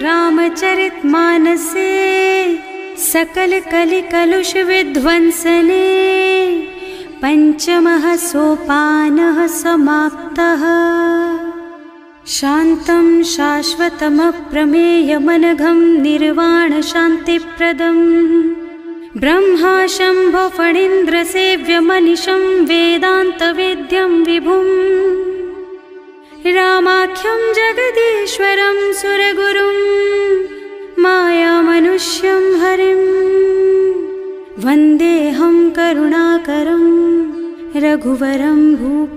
रामचरितमानसे सकल कलि कलुष विध्वंसने पंचमः सोपानः समाप्तः। शान्तं शाश्वतमप्रमेयमनघं निर्वाण शान्तिप्रदम् ब्रह्मा शम्भो फणीन्द्रसेव्यमनिशं वेदान्तवेद्यं विभुम् रामाख्यं जगदीश्वरं सुरगुरुं मायामनुष्यं हरिं वन्देऽहं करुणाकरं रघुवरं भूपालचूडामणिम्।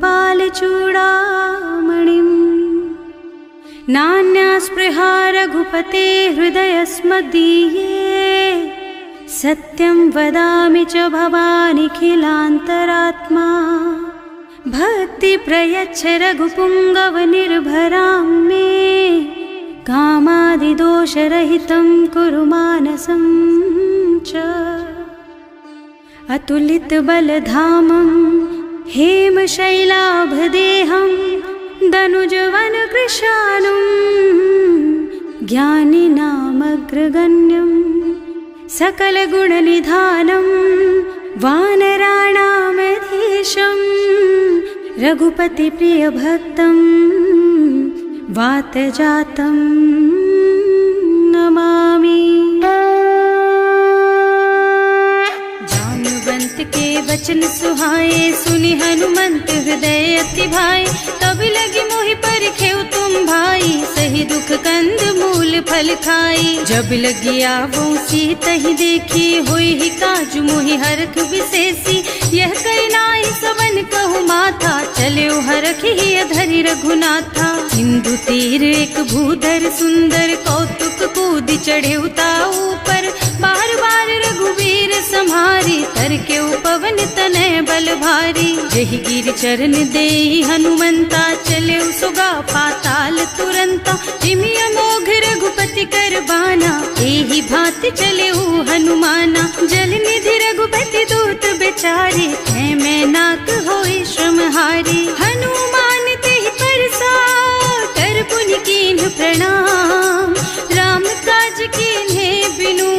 नान्यास्पृहा रघुपते हृदयस्मदीये सत्यं वदामि च भवानिखिलान्तरात्मा। भक्ति प्रयच्छ रघुपुङ्गव निर्भरां मे कामादिदोषरहितं कुरु मानसं च। अतुलितबलधामं हेमशैलाभदेहं दनुजवनकृशानुं ज्ञानिनामग्रगण्यं सकलगुणनिधानं वानराणामधीशं रघुपतिप्रियभक्तं वातजातं नमामि। जानुवंत के वचन सुहाए सुनि हनुमंत हृदय अति भाई। तब लगी मोहि परखेउ तुम भाई सही दुख कंद मूल फल खाई। जब लगी आवो सीतहि देखी होई ही काजु मोहि हरख विशेषी। यह कई नाई सबन कहु माथा चले हरखि धरि रघुनाथा। सिंधु तीर एक भूधर सुंदर कौतुक कूद चढ़े ताऊ पर। बार बार रघुवीर सम्हारी तर के पवन तनय बल भारी। जहि गिर चरण देहि हनुमंता चले सुगा पाताल तुरंता। जिमि अमोघ रघुपति कर बाना एहि भांति चले हनुमाना। जल निधि रघुपति दूत बेचारे है मैं नाक होई श्रमहारी। हनुमान तेहि परसा कर पुनि कीन्ह प्रणाम। राम काज कीन्हे बिनु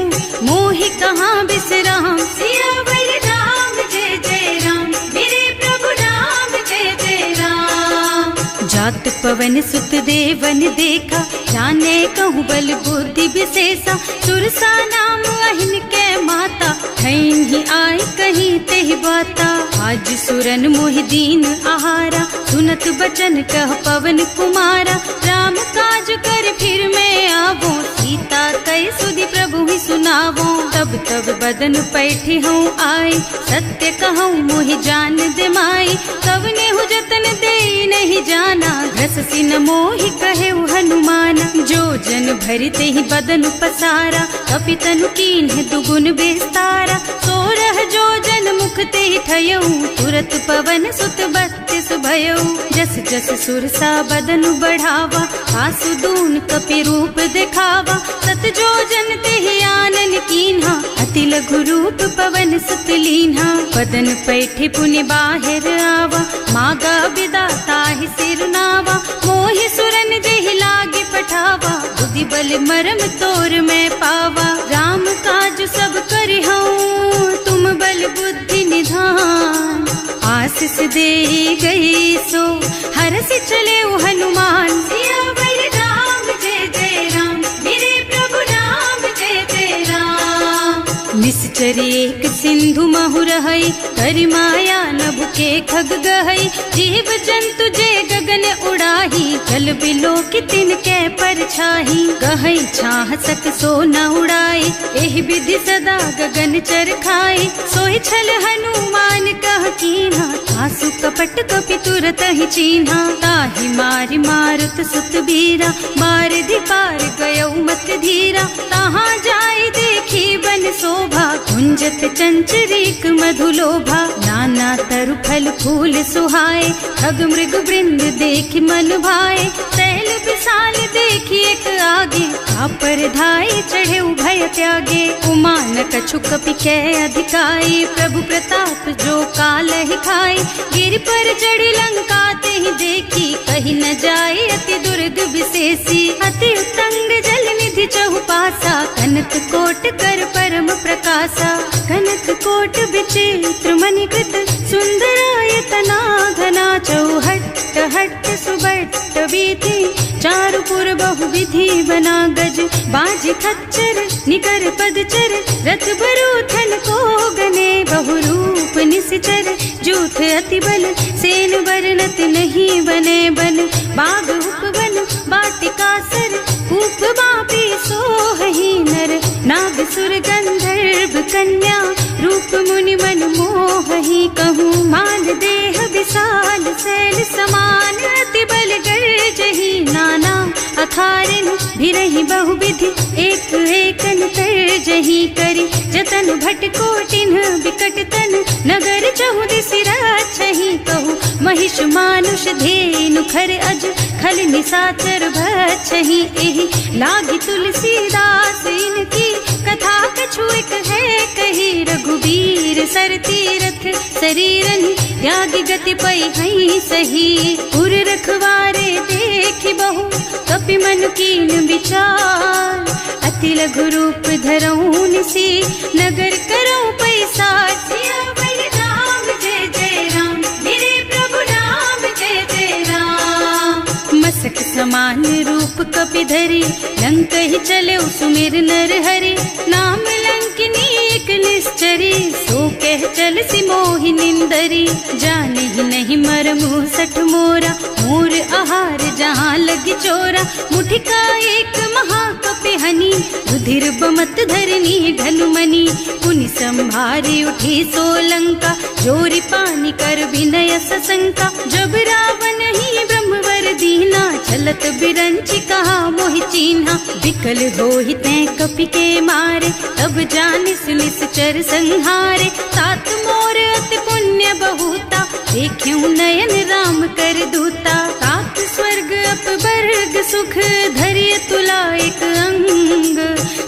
मोहि कहाँ बिसराम। सियावर राम जय जय राम मेरे प्रभु राम जय जय राम। जात पवन सुत देवन देखा जाने कहूँ बल बुद्धि विशेषा। सुरसा नाम अहिन के माता ठैन ही आय कहीं तेहि बाता। आज सुरन मोहि दीन आहारा सुनत बचन कह पवन कुमारा। राम काज कर फिर मैं आवो सीता कई सुधि प्रभु ही सुनावो। तब तब बदन पैठी हूँ आई सत्य कहूँ मोहि जान दे माई। तब ने हु जतन दे नहीं जाना घस सिन मोहि कहे हनुमाना। जो जन भरते ही बदन पसारा कपितनु कीन्ह दुगुन बेस्तारा। सोरह जो जन मुख ते ठयऊ तुरत पवन सुत बत्तिस भयऊ। जस जस सुरसा बदन बढ़ावा आसु दून कपि रूप दिखावा। सत जो जन ते आनन कीन्हा अति लघु रूप पवन सुत लीन्हा। बदन पैठे पुनि बाहिर आवा मागा बिदा ताहि सिर नावा। मोहि सुरन जेहि लागे पठावा बुद्धि बल मरम तोर मैं पावा। राम काज सब करिहऊँ तुम बल बुद्धि निधान। आशीष दे गई सो हरष चले हनुमान। सियावर राम जय जय राम मेरे प्रभु राम जय जय राम। निश्चर एक सिंधु महु रहई करि माया नभ के खग गहई। जीव जंतु जे गगन उड़ाही जल बिलो कि तिनके परछाही। गहई छाह सक सो न उड़ाई एहि विधि सदा गगन चर खाई। सोहि छल हनुमान कह कीन्हा आसु कपट कपि तुरत ही चीन्हा। ताहि मारि मारुत सुत बीरा मार पार गयौ मत धीरा। तहाँ जाय देखी बन शोभा कुंजत चंचरीक मधुलोभा। नाना तरु फल फूल सुहाए खग मृग वृंद देखि मन भाए। तैल विशाल देखि एक आगे पर धाई चढ़े भय त्यागे। उमान कछु कपि कै अधिकाई प्रभु प्रताप जो काल ही खाई। गिर पर चढ़ी लंका ते ही देखी कहीं न जाए अति दुर्ग विशेषी। अति उत्तंग जल विधि चहुपासा, कनक कोट कर परम प्रकाशा। कनक कोट विचित्र मणिकृत, सुंदरायतना घना। चौहट्ट हट्ट सुबट्ट वीथि, चारुपुर बहुविधि बना। गज बाज खच्चर निकर पदचर, रथ बरूथन को गने। बहुरूप निश्चर जूथ अति बल, सेन वर्णत नहीं बने। बन बाग उपवन बाटिकासर, कूप बापी सोहहि नर। नाग सुर गंधर्व कन्या, रूप मुनि मन मोहहि। कहूँ मान देह विशाल, शैल समान। अति बल गर्जहि नाना, अखारिन भिरहि बहुविधि। एक एकन तर्जहि करि, जतन भट कोटिन बिकट तन। नगर चहुदिसि राछहि, कहूँ महिष मानुष धेनु खर अज। खल निशाचर भक्षहि, एहि लागी तुलसीदास इनकी। कथा कछु एक है कही, रघुबीर सर तीरथ शरीरनि। त्यागी गति पै हई सही, उर रखवारे देखि बहु। कपि मन कीन विचार, अति लघु रूप धरऊँ निसी। नगर करऊँ पैसार, सियावर राम जय जय राम। मेरे प्रभु राम जय जय राम। मसक समान रूप कपि धरि, लंक ही चले सुमिर नर हरि। नाम लंकिनी एक निश्चरी, सो कह चल सी मोहि निंदरी। जाने ही नहीं मरमु सठ मोरा, मोर आहार जहाँ लगी चोरा। मुठिका एक महाकपि हनी, रुधिर बमत धरनी ढलुमनी। पुनि संभारी उठी सोलंका, जोरी पानी कर विनय सशंका। जब रावण ही ब्रह्मवर दीना, चलत बिरंची कहा मोहि चीन्हा। विकल होहि तै कपि के मारे, तब जानिस निश्चर संहारे। तात मोर अति पुण्य बहुता, देख्यूं नयन राम कर दूता। तात स्वर्ग अपवर्ग सुख, धरिय तुला एक अंग।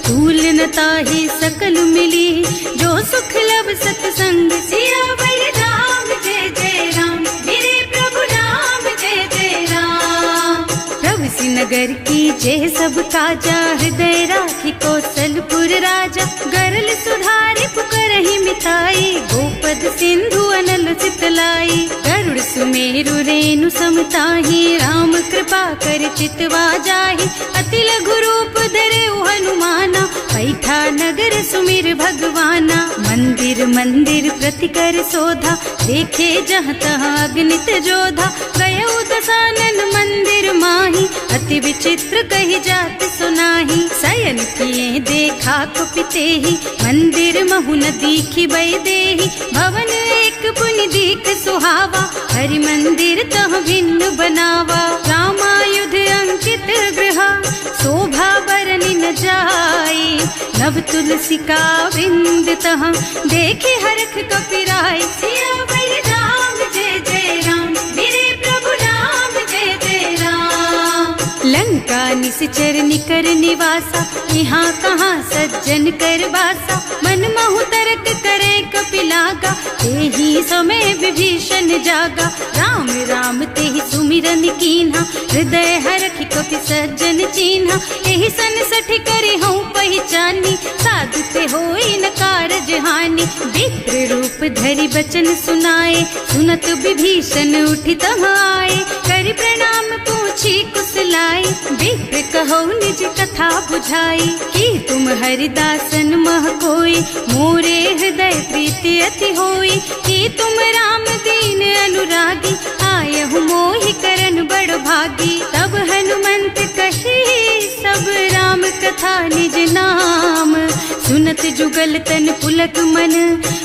तूल न ताहि सकल मिली, जो सुख लब सतसंग। सियावर राम जय जय राम, मेरे प्रभु राम जय जय राम। प्रभु नगर की जय सब काजा, हृदय राखी कौशलपुर राजा। गरल सुधारी पुकरहि मिताई, गोपद सिंधु अनल चितलाई। गरुड़ सुमेरु रेणु समताहि, राम कृपा कर चितवा जाहि। अति लघु रूप धरे हनुमाना, पैठा नगर सुमिर भगवाना। मंदिर मंदिर प्रति कर शोधा, देखे जहाँ तहाँ अगणित जोधा। गयो दशानन मंदिर माही, अति विचित्र कही जात सुनाही। शयन किए देखा कुपितेहि, मंदिर महु न दीखि बै देहि। भवन एक पुनि दीख सुहावा, हरि मंदिर तह भिन्न बनावा। रामायुध अंकित गृहा, शोभा बरनि न जाई। नव तुलसी का वृंद तह, देखे हरख कपिराई। सियावर राम जय जय राम, मेरे प्रभु राम जय जय राम। लंका निश्चर निकर निवासा, यहाँ कहाँ सज्जन कर बासा। मन महु तरक करे कपिलागा, तेहि समय विभीषण जागा। राम राम तेहि सुमिरन कीन्हा, हृदय हरखि कपि सज्जन चीन्हा। एहि सन सठि करे हूँ पहचानी, साधु ते होई न कारज हानि। विप्र रूप धरि बचन सुनाए, सुनत विभीषण उठि तह आए। करि प्रणाम पूछी कुशलाई, विप्र कहो निज कथा बुझाई। कि तुम हरिदासन मह कोई, मोरे हृदय प्रीति अति होई। कि तुम राम दीन अनुरागी, आयहु मोहि करन बड़ भागी। तब हनुमंत कही सब राम कथा निज नाम। सुनत जुगल तन पुलक मन,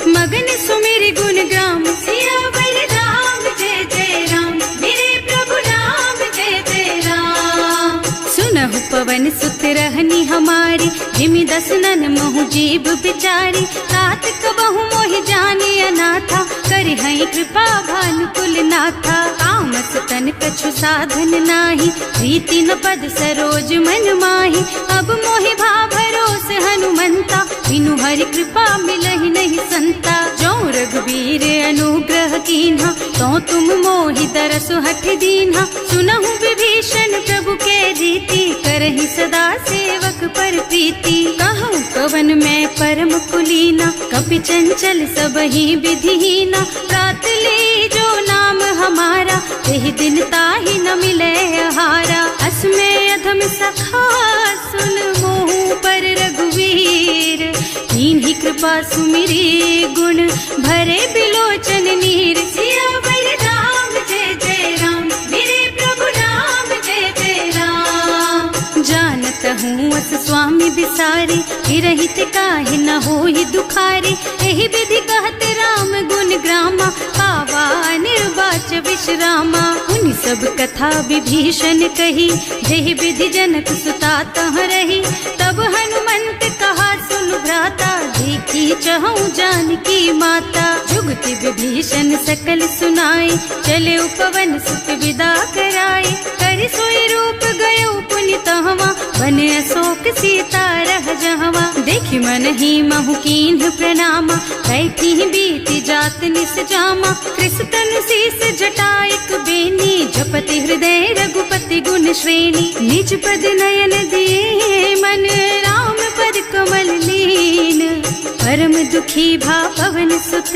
मगन सुमिर गुण ग्राम। सियावर राम जय जय राम, मेरे प्रभु राम जय जय राम। सुनहु पवन सुत रहनी हमारी, जिमि दसनन महु जीव बिचारी। तात कबहु मोहि जानि अनाथा, करि हई कृपा भानुकुल नाथा। तामस तन कछु साधन नाही, प्रीति न पद सरोज मन माही। अब मोहि भा भरोस हनुमंता, बिनु हरि कृपा मिलहि नहीं संता। जो रघुबीर अनुग्रह कीन्हा, तो तुम मोहि तरसु हठ दीन्हा। सुनहु विभीषण प्रभु के रीति, करहि सदा सेवक पर प्रीति। कहूँ कवन में परम कुलीना, कपि चंचल सब ही विधिहीना। प्रात ले जो नाम हमारा, यही दिन ताहि न मिले हारा। असमय अधम सखा सुन मोहु पर रघुवीर, इन्हीं कृपा सुमिरी गुण भरे बिलोचन नीर। सियावर राम जय जय राम, मेरे प्रभु राम जय जय राम। जानत हूँ अस स्वामी बिसारी, रहित काहे न होई दुखारी। यही विधि कहत राम गुण ग्रामा, पावा निर्वाच विश्रामा। उन सब कथा विभीषण कही, जेहि विधि जनक सुता तह रही। तब हनुमंत कहा सुन भ्राता, देखी चहु जानकी माता। जुगति विभीषण सकल सुनाई, चले उपवन सुत विदा कराई। कर सोई रूप गयो पुनि तहवा, बने अशोक सीता रह जहवा। देखि मन ही महु कीन्ह प्रणामा, बैठी बीती जात निस जामा। कृष तनु शीस जटाइक बेनी, जपति हृदय रघुपति गुण श्रेणी। निज पद नयन दिए मन, राम पद कमल लीन। परम दुखी भा पवन सुत,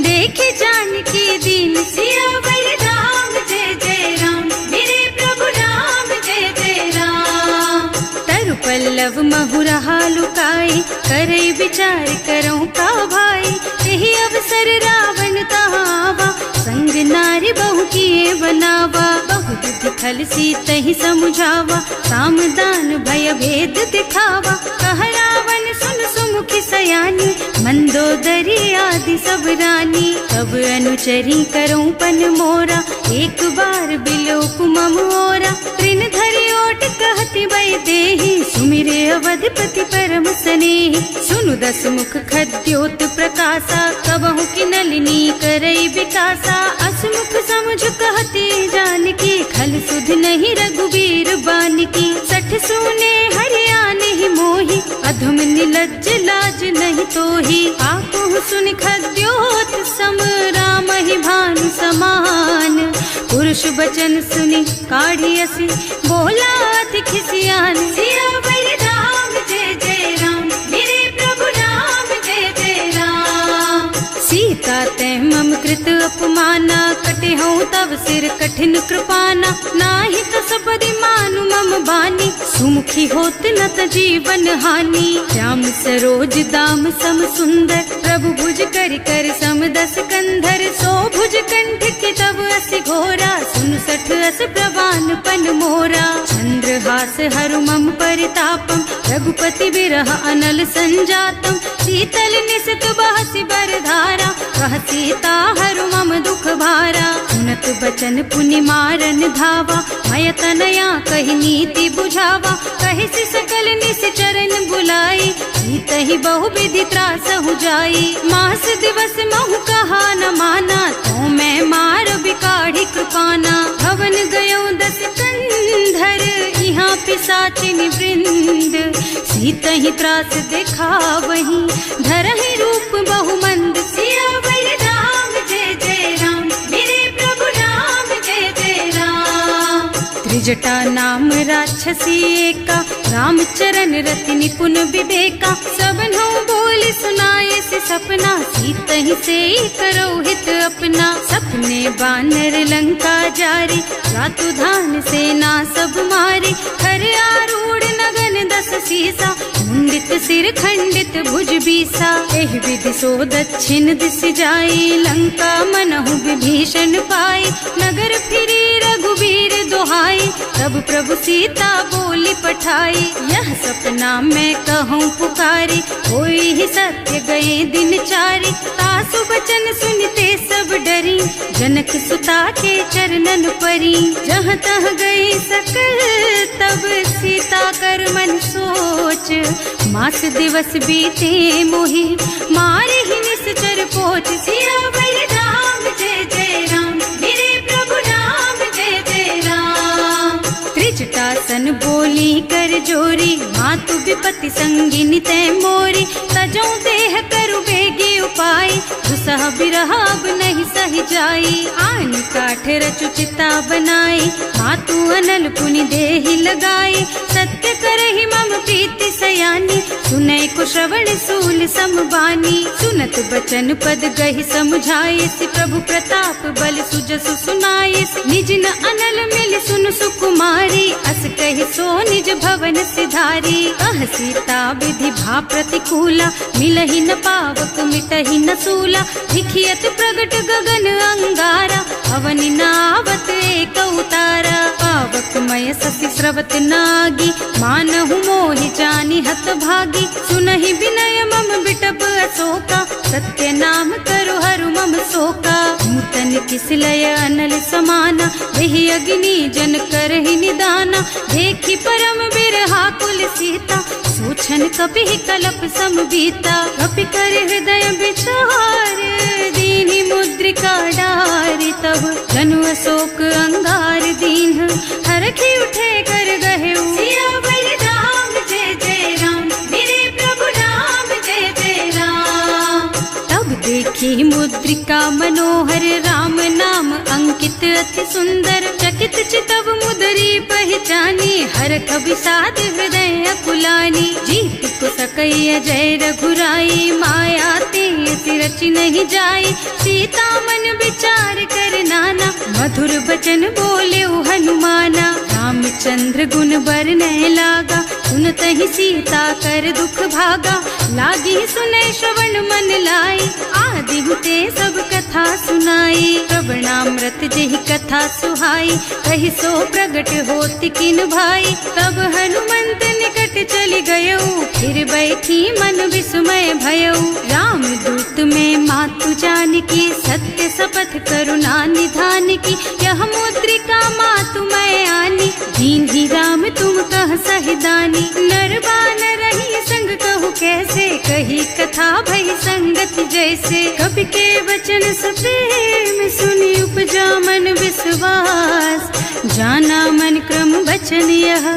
देखे जानकी दीन। सियावर राम जय जय राम, मेरे प्रभु राम जय जय राम। तरु पल्लव महुरहा लुकाई, करई विचार करऊं का भाई। यही अवसर रावण तहावा, संग नारी बहु किए बनावा। बहु विधि खल सीतहि समुझावा, सामदान भय भेद दिखावा। कह रावण सुन सुमुखी सयानी, मंदोदरी आदि सब रानी। तब अनुचरी करऊं पन मोरा, एक बार बिलोक मम ओरा। तृण धरि ओट कहति वै देहि, सुमिरे अवधपति परम स्नेहि। सुनु दस मुख खद्योत प्रकाशा, कबहु की नलिनी करई विकासा। असमुख समझ कहती जानकी, खल सुध नहीं रघुबीर बानकी। सठ सूने हरियाण ही मोहि, अधम निलज्ज लाज नहीं तोहि। आपहु सुनि खद्योत सम, राम ही भानु समान। पुरुष बचन सुनि काढ़ी असी, बोला अति खिसियान। सियावर राम जय जय राम, मेरे प्रभु राम जय जय राम। सीता ते मम कृत अपमाना, कटे हूँ तब सिर कठिन कृपाना। नाही तो सबदि मानु मम बानी, सुमुखी होत न त जीवन हानि। श्याम सरोज दाम सम सुंदर, प्रभु भुज कर कर सम दस कंधर। सो भुज कंठ के तब अस घोरा, सुन सठ अस प्रवान पन मोरा। चंद्रहास हरु मम परितापम, रघुपति बिरह अनल संजातम। शीतल निसित बहसि बरधारा, कह सीता हरु मम दुख भारा। सुनत बचन पुनि मारन धावा, मय तनया कहि नीति बुझावा। कहि सि सकल निस चरण बुलाई, सीतहि बहु विधि त्रासहु जाई। मास दिवस महु कहा न माना, तो मैं मार बिकाढ़ी कृपाना। भवन गयो दस कंधर, यहाँ पिशाचिनी वृंद। सीतहि त्रास दिखावहि, धरहि रूप बहुमंद। सियावर राम जय जय राम, मेरे प्रभु राम जय जय राम। त्रिजटा नाम राक्षसी एका, राम चरण रति निपुण विवेका। सबनों बोल सुनाए से सपना, सीतहि से करो हित अपना। सपने बानर लंका जारी, रातु धान सेना सब मारी। खर आरूढ़ नगन दस सीसा, मुंडित सिर खंडित भुज बीसा। एहि विधि सो दक्षिण दिस जाई, लंका मनहु विभीषण पाई। नगर फिरी रघुबीर दोहाई, तब प्रभु सीता बोली पठाई। यह सपना मैं कहूँ पुकारी, होई ही सत्य गए दिन चारी। तासु बचन सुनते सब डरी, जनक सुता के चरणन परी। जहाँ तह गई सकल तब सीता कर मन सोच। मास दिवस बीते मोहि, मारे ही निश्चर पोच। सियावर राम जय जय राम, मेरे प्रभु राम जय जय राम। त्रिजटासन बोली कर जोरी, मातु विपति संगिनी तै मोरी। तजों देह करु बेगी उपाय, दुसह बिरह अब नहीं सही जाई। आन काठ रचु चिता बनाई, मातु अनल पुनि देहि लगाई। सत्य करहि मम प्रीति सयानी, सुनय को श्रवण सूल समबानी। सुनत बचन पद गहि समुझाए, सि प्रभु प्रताप बल सुजसु सुनाए। निज न अनल मिल सुन सुकुमारी, अस कहि सो निज भवन सिधारी। कह सीता विधि भा प्रतिकूला, मिलहि न पावक मिटहि न सूला। भिखियत प्रगट गगन अंगारा, अवनि नावत एक उतारा। पावक मय ससि स्रवत नागी, मानहु मोहि जानि हत भागी। सुनहि विनय मम बिटप अशोका, सत्य नाम करु हरु मम शोका। नूतन किसलय अनल समाना, देहि अग्नि जन करहि निदाना। देखि परम बिरहा कुल सीता, सोचन कपि कलप सम बीता। कपि कर हृदय विचार, दीनि मुद्रिका डारि। तब जनु अशोक अंगार दीन, हरखि उठे कर गहेउ। सियावर राम जय जय राम, मेरे प्रभु राम जय जय राम। तब देखी मुद्रिका मनोहर, राम नाम अंकित अति सुंदर। चकित चितव मुदरी पहचानी, हरख विषाद हृदय अकुलानी। जीत को सकई अजय रघुराई, माया ते रचि नहीं जाई। सीता मन विचार कर नाना, मधुर बचन बोले हनुमाना। रामचंद्र गुण बरनय लागा, सुनतहि सीता कर दुख भागा। लागी सुने श्रवण मन लाई, आदि हुते सब कथा सुनाई। श्रवणामृत जेहि कथा सुहाई, कहि सो प्रगट होति किन भाई। तब हनुमंत निकट चली गयऊ, फिर बैठी मन विस्मय भयऊ। राम दूत में मातु जानकी, सत्य शपथ करुणा निधान की। यह मुद्रिका मातु मैं आनी, दीन्हि राम तुम कह सहिदानी। नर बानर रही संग कहु कैसे, कही कथा भई संगति जैसे। कवि के वचन सप्रेम सुनि उपजा मन विश्वास। जाना मन क्रम वचन यह,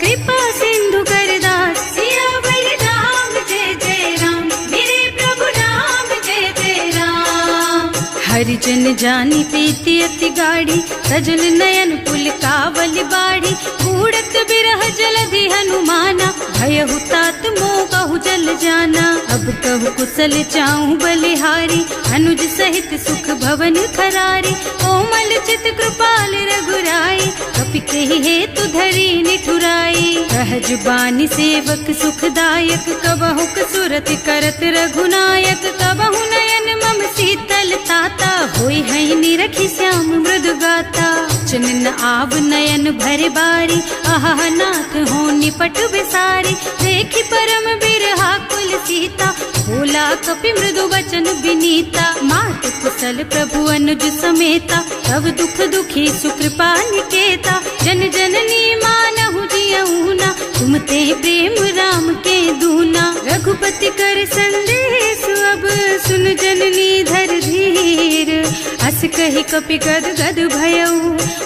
कृपा सिंधु करदास। सियावर राम जय जय राम, मेरे प्रभु राम जय जय राम। हरिजन जानी प्रीति अति गाढ़ी, सजल नयन पुल कावल बाढ़ी। बूढ़त बिरह जलधि हनुमाना, भयहु तात मोह कहु जल जाना। अब कहु कुशल चाहु बलिहारी, अनुज सहित सुख भवन खरारी। कोमल चित कृपाल रघुराई, कपि कहि हेतु धरी निठुराई। सहज बानी सेवक सुखदायक, कबहु सुरति करत रघुनायक। कबहु नयन मम शीतल ताता, होई है निरखि श्याम मृदु गाता। चनन आव नयन भर बारी, आहा नाथ हो निपट विसारी। देखि परम बिरहा कुल सीता, भोला कपि मृदु वचन विनीता। मात कुशल प्रभु अनुज समेता, तब दुख दुखी सुकृपा निकेता। जन जननी मानहु जियऊना, तुम ते प्रेम राम के दूना। रघुपति कर संदेश अब सुन जननी धर धीर। अस कहि कपि गद गद भयऊ,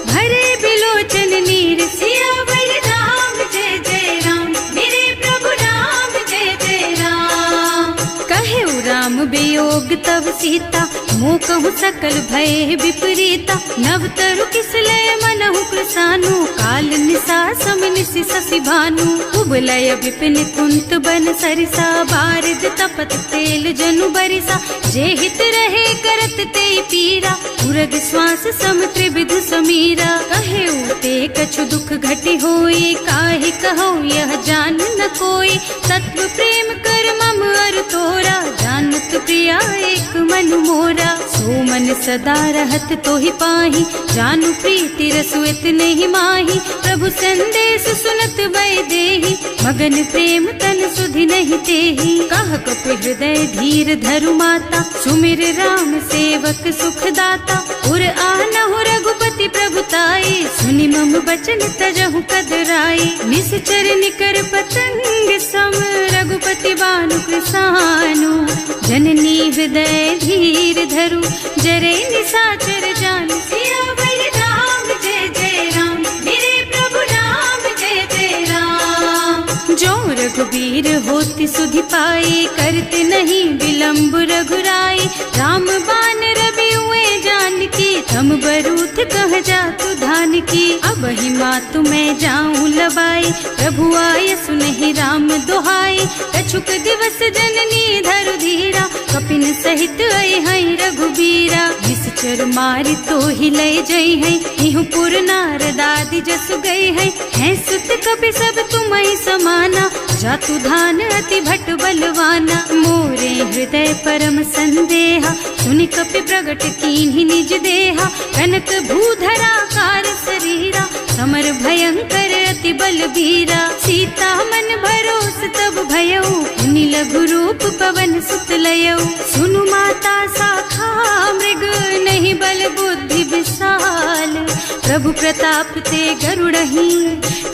भरे बिलोचन नीर। सियावर राम जय जय राम, मेरे प्रभु राम जय जय राम। कहेउ राम वियोग तब सीता, मोह कहु सकल भय विपरीता। नव तरु किसलय मनहु कृसानु, काल निसा सम निसि शशि भानु। उबलय विपिन कुंत बन सरिसा, बारिद तपत तेल जनु बरिसा। जे हित रहे करत ते पीरा, उरग श्वास सम त्रिविध समीरा। कहेउ ते कछु दुख घटि होई, काहि कहो यह जान न कोई। तत्व प्रेम कर मम अर तोरा, जानत प्रिया एक मन मोरा। सो मन सदा रहत तोहि पाहि, जानु प्रीति रसु इतने ही माही। प्रभु संदेश सुनत वै देहि, मगन प्रेम तन सुधि नहीं तेहि। कह कपि हृदय धीर धरु माता, सुमिर राम सेवक सुखदाता। उर आनहु रघुपति प्रभुताई, सुनि मम बचन तजहु कदराई। निश्चर निकर पतंग सम, रघुपति बानु कृसानु। जननी हृदय धीर धरु, जरे निसाचर जानु। सियावर राम जय जय राम, मेरे प्रभु राम जय जय राम। जो रघुबीर होति सुधि पाई, करते नहीं विलंब रघुराई। राम बान रवि हुए जानकी, थम बरूथ कह जातु धान की। अब ही मातु मैं जाऊं लबाई, प्रभु आय सुनहि राम दुहाई। कछुक दिवस जननी धरु धीरा, कपिन सहित आई हई रघुबीरा। निश्चर मारी तो ही लय जई है, इहु पुर नारदादि जसु गई है। हैं सुत कपि सब तुम ही समाना, जातु धान अति भट बलवाना। मोरे हृदय परम संदेहा, सुनि कपि प्रगट कीन्हि निज देहा। कनक भूधरा कार शरीरा, समर भयंकर अति बलबीरा। सीता मन भरोस तब भयऊ, मुनि लघु रूप पवन सुत लयऊ। सुनु माता साखा मृग, नहीं बल बुद्धि विशाल। प्रभु प्रताप ते गरुड़हि,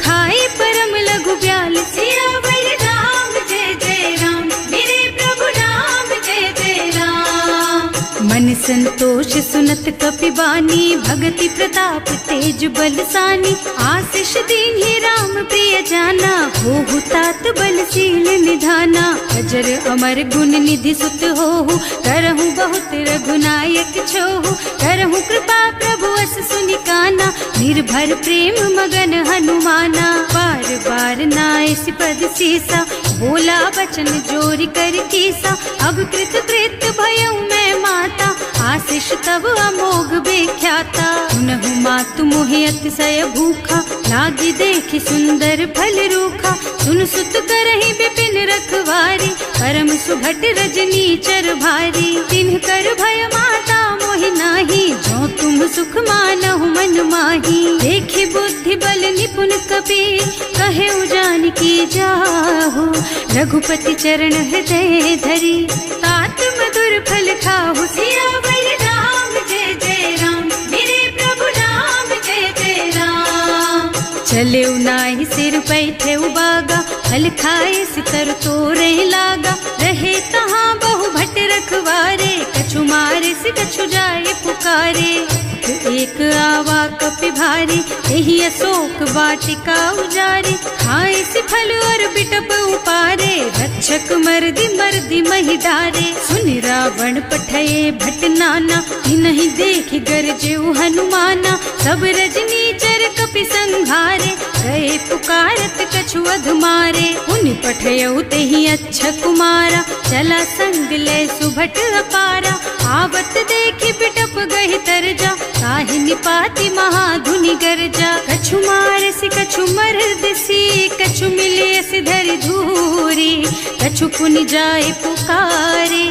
खाए परम लघु ब्याल। सियावर राम जय जय राम, मेरे प्रभु राम जय जय राम। मन संतोष सुनत कपि बानी, भगति प्रताप तेज बलसानी। आशीष दीन्हि राम प्रिय जाना, होहु तात बलशील निधाना। अजर अमर गुण निधि सुत होहु, करहु बहुत रघुनायक छोहु। करहु कृपा प्रभु अस सुनि काना, निर्भर प्रेम मगन हनुमाना। बार बार नाइस पद सीसा, बोला वचन जोरि कर कीसा। अब कृत कृत भयउ मैं माता, आशीष तब अमोघ बेख्याता। सुनहु मातु मोहि अतिशय भूखा, लागी देखि सुंदर फल रूखा। सुन सुत करहि विपिन रखवारी, परम सुभट रजनी चर भारी। तिन्ह कर भय माता मोहि नाही, जो तुम सुख मानहु मन माही। देखि बुद्धि बल निपुण कपि, कहे जानकी जाहु। रघुपति चरण हृदय धरी, तात मधुर फल खाहु। सियावर राम जय जय राम, मेरे प्रभु राम जय जय राम। चले नाहि सिर पैठे उबागा, फल खाए सितर तोरे लागा। रहे तहाँ बहु भट रखवारे, कछु मारे से कछु जाए पुकारे। एक आवा कपि भारी, यही अशोक वाटिका उजारी। खाए से फल और बिटप उपारे, रक्षक मर्दि मर्दि महि डारे। सुनि रावण पठये भट नाना, नहीं देखि गरजेउ हनुमाना। सब रजनी चर कपि संघारे, गए पुकारत कछु अधमारे। उनि पठयउ तेहि अच्छा कुमारा, चला संग ले सुभट अपारा। आवत देखि बिटप गहि तरजा, ताहि निपाति महाधुनि गरजा। कछु मारसि कछु मरदसी, कछु मिलेसि धरि धूरी। कछु पुनि जाए पुकारे,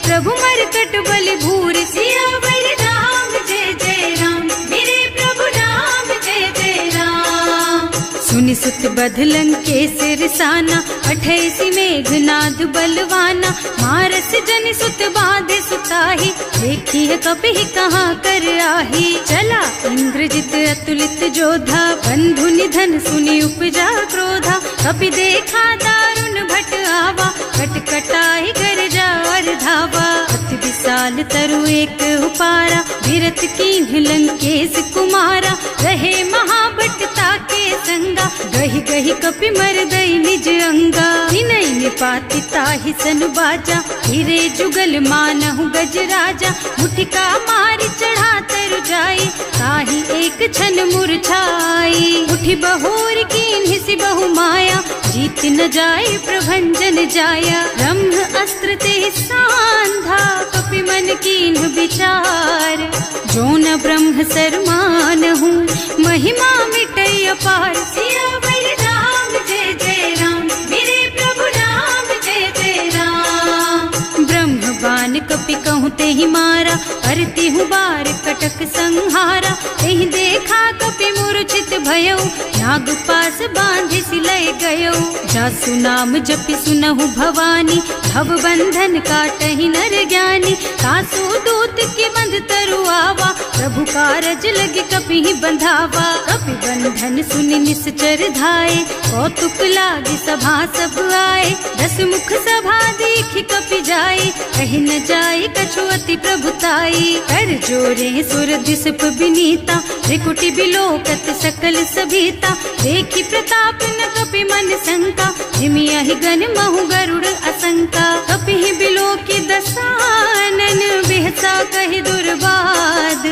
प्रभु मरकट बलि भूरि। सियावर राम जय जय राम, मेरे प्रभु राम जय जय राम। सुनि सुत बधलन के सिरसाना, अठैसी मेघनाद बलवाना। मारस जनि सुत बाधे सुताही, देखी है कपि कहाँ कर आही। चला इंद्रजित अतुलित जोधा, बंधु निधन सुनि उपजा क्रोधा। कपि देखा दारुण भट आवा, कटकटाई गरजा और धावा। अति विशाल तरु एक उपारा, विरत कीन्ह लंकेश कुमारा। रहे महाभट ताके संगा, गहि गहि कपि मरदई निज अंगा। विनय निपाति ताहि सन बाजा, हिरे जुगल मानहु गज राजा। मुठिका मारि चढ़ा तरु जाई, ताहि एक छन मुरझाई। उठि बहोर कीन्हि सि बहु माया, जीत न जाए प्रभंजन जाया। ब्रह्म अस्त्र ते सांधा, कपि मन कीन्ह विचार। जो न ब्रह्म सरमानहु, महिमा मिटै अपार। सियावर राम जय जय राम, मेरे प्रभु राम जय जय राम। ब्रह्म बान कपि कहूँ तेहि मारा, करती हूँ बार कटक संहारा। तेहि देखा कपि मूर्छित भयउ, नाग पास बांधि सिलय गयउ। जासु नाम जपि सुनहु भवानी, भव बंधन काटहि नर ज्ञानी। तासु दूत की बंध तरु आवा, प्रभु कारज लगे कपि बंधावा। कपि बंधन सुनि निश्चर धाये, कौतुक लागे सभा सब आए। 10 मुख सभा देखि कपि जाए, कहि न जाए कछु अति प्रभुताई। कर जोरे सुर दिसप बिनीता, त्रिकुटी बिलोकत सकल सभीता। देखि प्रताप न कपि मन शंका, जिमियाहि गन महु गरुड़ असंका। कपि बिलोकि दसानन, बिहसा कहि दुर्बाद।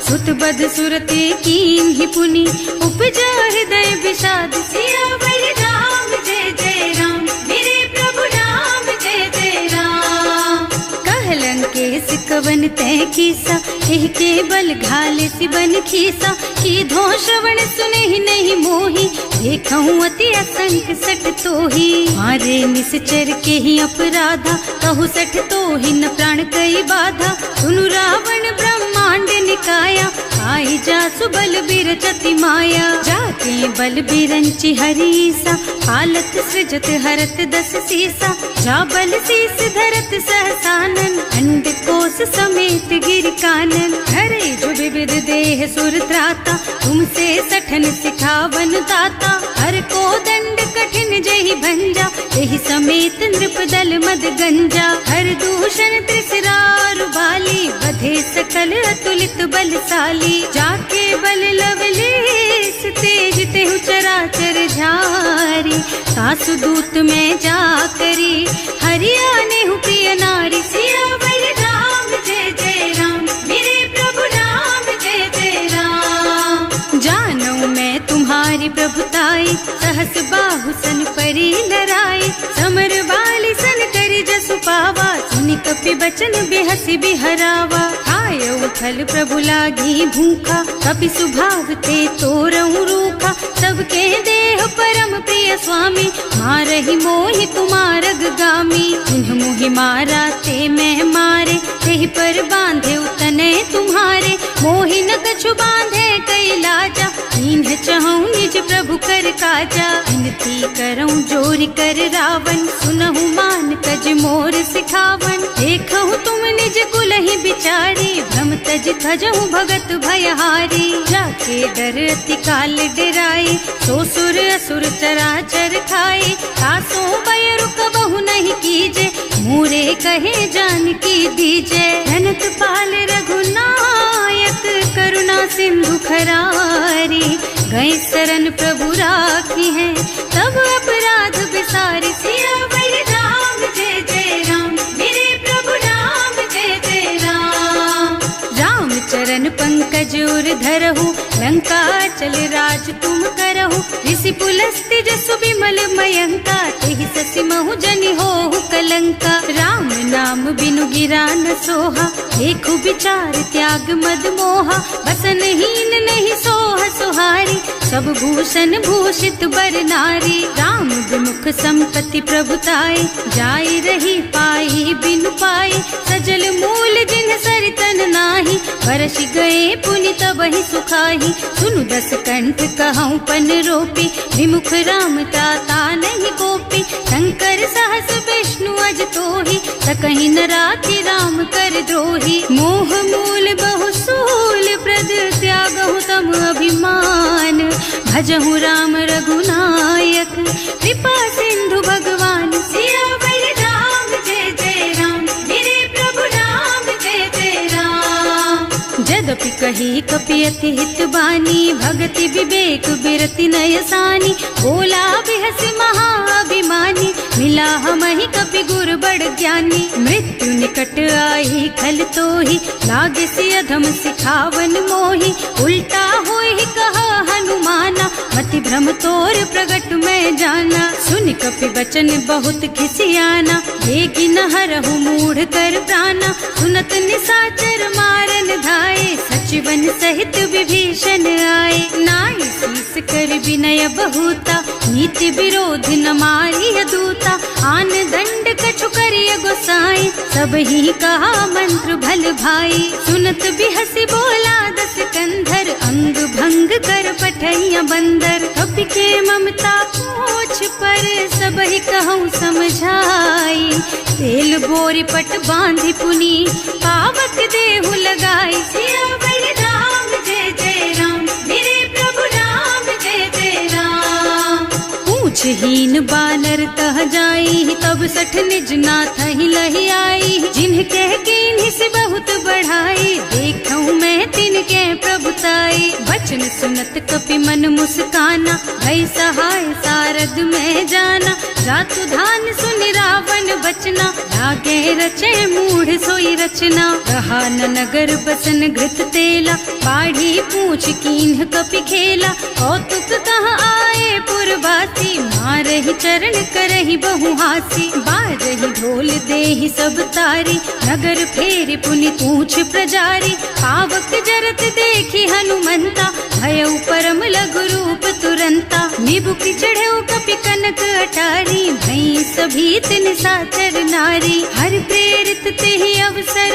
सुत समस्त बद सुरते कीन ही पुनि उपजा हृदय विषाद। सियावर राम जय जय राम, मेरे प्रभु राम जय जय राम। कहलन केस कवन तय कीसा, एह के बल घाले सी बन खीसा। की धो श्रवण सुने ही नहीं मोही, देखूं अति असंख सठ तो ही। मारे निश्चर के ही अपराधा, कहु सठ तो ही न प्राण कई बाधा। सुनु रावण ब्रह्मांड निकाया, आई जा सुबल बिरचति माया। जाके बल बिरंचि हरीसा, हालत सृजत हरत दस सीसा। जा बल शीस धरत सहसानन, अंड कोस समेत गिर कानन। हरे जो विविध देह सुर त्राता, तुमसे सठन सिखावन दाता। हर को दंड कठिन जहि भंजा, यही समेत नृप दल मद गंजा। हर दूषण त्रिसरारु बाली, बधे सकल अतुलित बलशाली। जाके बल लवलेस तेज तेहु चराचर झारी। सासु दूत में जा करी, हरियाणे हूँ प्रिय नारी। सियावर राम जय जय राम, मेरे प्रभु राम जय जय राम। जानू मैं तुम्हारी प्रभुताई, सहस बाहु सन परी लराई। समर बाली सन करी जसु पावा, सुनि कपि बचन बेहसी बिहरावा। आयऊ फल प्रभु लागी भूखा, कपि सुभाव ते तोरऊ रूखा। सबके देह परम प्रिय स्वामी, मारहि मोहि कुमारग गामी। जिन्ह मोहि मारा ते मैं मारे, तेहि पर बांधे उतने तुम्हारे। मोहि न कछु बांधे कई लाजा, इन्ह चहूँ निज प्रभु कर काजा। विनती करऊँ जोरि कर रावण, सुनहु मान कज मोर सिखावन। देखहु तुम निज कुलहि बिचारी, भ्रम तज थजहु भगत भयहारी। जाके डर अति काल डराई, सो सुर असुर चराचर खाए। तासो भय रुक बहु नहीं कीजे, मोरे कहे जानकी दीजे। धनत पाल रघुनायक, करुणा सिंधु खरारी। गए शरण प्रभु राखी है, तब अपराध बिसारी। सियावर राम जय जय राम, मेरे प्रभु राम जय जय राम। राम चरण पंकज उर धरहु, लंका चल राज तुम करहु। ऋषि पुलस्त्य जसु विमल मयंका, तेहि ससि महु जनि होहु कलंका। राम नाम बिनु गिरा न सोहा, देखु विचार त्याग मद मोहा। बसन हीन नहीं सोह सुहारी, सब भूषण भूषित बर नारी। राम विमुख संपत्ति प्रभुताई, जाई रही पाई बिनु पाई। सजल मूल जिन सरितन नाही, बरस गए पुनि तबहि सुखाही। सुनु दस कंठ कहूँ पन रोपी, विमुख राम ताता नहीं गोपी। शंकर सहस विष्णु अज तोहि, सकहि न राखि राम कर द्रोही। मोह मूल बहु सूल प्रद, त्यागहु तम अभिमान। भजहु राम रघुनायक, कृपा सिंधु भगवान। सियावर राम जय जय राम, मेरे प्रभु राम जय जय राम। जदपि कही कपि अति हित बानी, भगति विवेक बिरति नयसानी। बोला बिहसि महाअभिमानी, मिला हमहि कपि गुर बड़ ज्ञानी। मृत्यु निकट आई खल तोहि, लागे सि अधम सिखावन मोहि। उल्टा होहि कहा हनुमाना, मति भ्रम तोर प्रगट में जाना। सुनि कपि बचन बहुत खिसियाना, देगी न हरहु मूढ़ कर प्राणा। सुनत निशाचर मारन धाये, सचिवन सहित विभीषण आए। नाई शीस कर विनय बहुता, नीति विरोध न मारिय दूता। आन दंड कछु करिय गोसाई, सब ही कहा मंत्र भल भाई। सुनत बिहसि बोला दस कंधर, अंग भंग कर पठैया बंदर। कपि के ममता पूछ पर, सब ही कहूँ समझाई। तेल बोरी पट बांधि पुनी, पावक देहु लगाई। सियावर राम जय जय राम, मेरे प्रभु राम जय जय राम। पूछहीन बानर तह जाई, तब सठ निज नाथ ही लही आई। जिन्ह कह कीन्हि से बहुत बढ़ाई, देखूं मैं तिनके प्रभुताई। वचन सुनत कपि मन मुस्काना, भई सहाय सारद में जाना। जातु धान सुनि रावण बचना, लागे रचे मूढ़ सोई रचना। रहा न नगर बसन घृत तेला, बाढ़ी पूछ कीन्ह कपि खेला। कौतुक कहाँ आए पुरवासी, मारहि चरण करहि बहु हासी। बाजहि ढोल देहि सब तारी, नगर फेरि पुनि पूछ प्रजारी। पावक जरत देखि हनुमंता, भयउ परम लघु रूप तुरंता। निबुकि चढ़ऊ कपि कनक अटारी, भई सभीत निशाचर नारी। हर प्रेरित तेहि अवसर,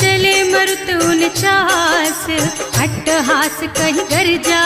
चले मरुत 49। अट्टहास कहि गर्जा,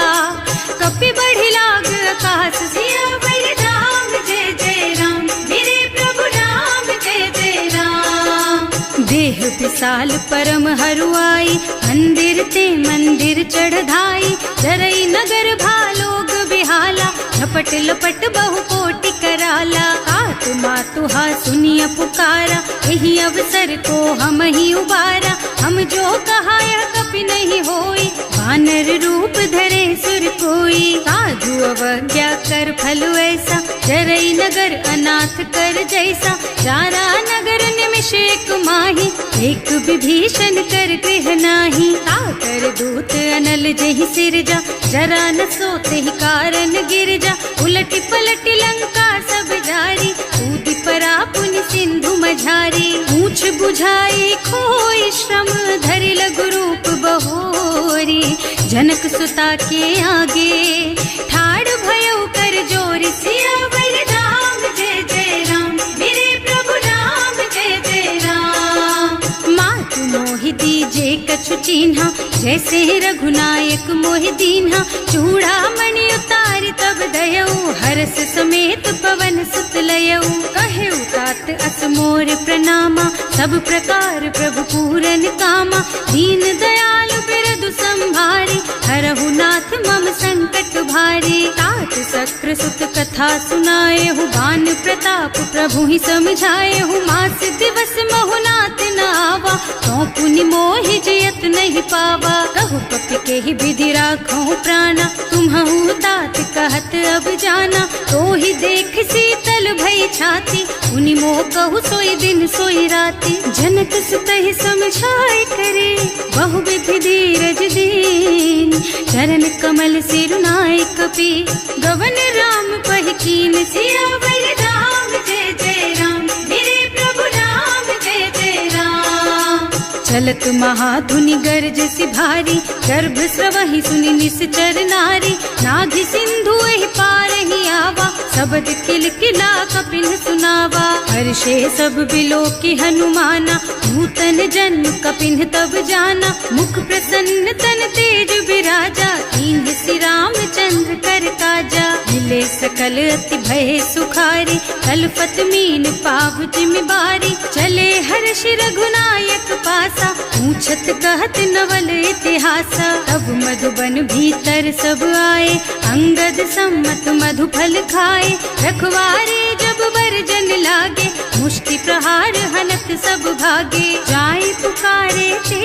कपि बढ़ि लाग आकाश। सियावर राम जय जय राम, मेरे प्रभु राम जय जय राम। देह विशाल परम हरुआई, मंदिर ते मंदिर चढ़ धाई। जरई नगर भालोग बिहाला, झपट लपट बहु कोटि कराला। आतु मातुहा सुनिय पुकारा, यही अवसर को हम ही उबारा। हम जो कहा यह कपि नहीं होई, वानर रूप धरे सुर कोई। साधु अवज्ञा कर फल ऐसा, जरई नगर अनाथ कर जैसा। चारा नगर निमिष एक माही, एक विभीषण कर गृह नाही। ताकर दूत अनल जहि सिरजा, जरा न सोते ही कारण गिर जा। उलटी पलटी लंका सब जारी, कूदी परा पुनि सिंधु मझारी। पूछ बुझाई खोई श्रम, धरि लघु रूप बहोरी। जनक सुता के आगे, ठाड़ भयउ कर जोरी। सियावर राम जय जय राम, मेरे प्रभु राम जय जय राम। मातु मोहि दीजे कछु चिन्हा, जैसे रघुनायक मोहि दीन्हा। चूड़ा मणि उतारि तब दयऊ, हरस समेत पवन सुत लयऊ। कहेउ तात अस मोर प्रणामा, सब प्रकार प्रभु पूरन कामा। दीन दयालु बिरदु संभारी, हरहु नाथ मम संकट भारी। तात सक्र सुत कथा सुनाएहु, बान प्रताप प्रभु ही समझाएहु। मास दिवस महु नाथ न आवा, तो पुनि मोहि जयत नहीं पावा। कहु कपि के ही विधि राखो प्राणा, तुम्हु तात कहत अब जाना। तो ही देख शीतल भई छाती, उनि मोह कहु सोई दिन सोई राती। जनक सुतहि समझाए करे, बहु विधि धीरज दीन। चरण कमल सिरुनाए कपि, गवन राम पहि कीन। सियावर राम जय जय राम, मेरे प्रभु राम जय जय राम। चलत महाधुनि गर्ज सि भारी, गर्भ स्रवहि सुनि निश्चर नारी। नाभि सिंधु एहि पारहि आवा, शब्द किलकिला कपिन सुनावा। हर्षे सब बिलोकि हनुमाना, नूतन जन्म कपिन तब जाना। मुख प्रसन्न तन तेज विराजा, कीन्ह श्री रामचंद्र कर काजा। मिले सकल अति भय सुखारी, तलपत मीन पाव जिमिबारी। चले हर्ष रघुनायक पासा, पूछत कहत नवल इतिहासा। तब मधुबन भीतर सब आए, अंगद सम्मत मधु फल खाए। रखवारे जब बरजन लागे, मुष्टि प्रहार हनत सब भागे। जाय पुकारे ते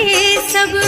सब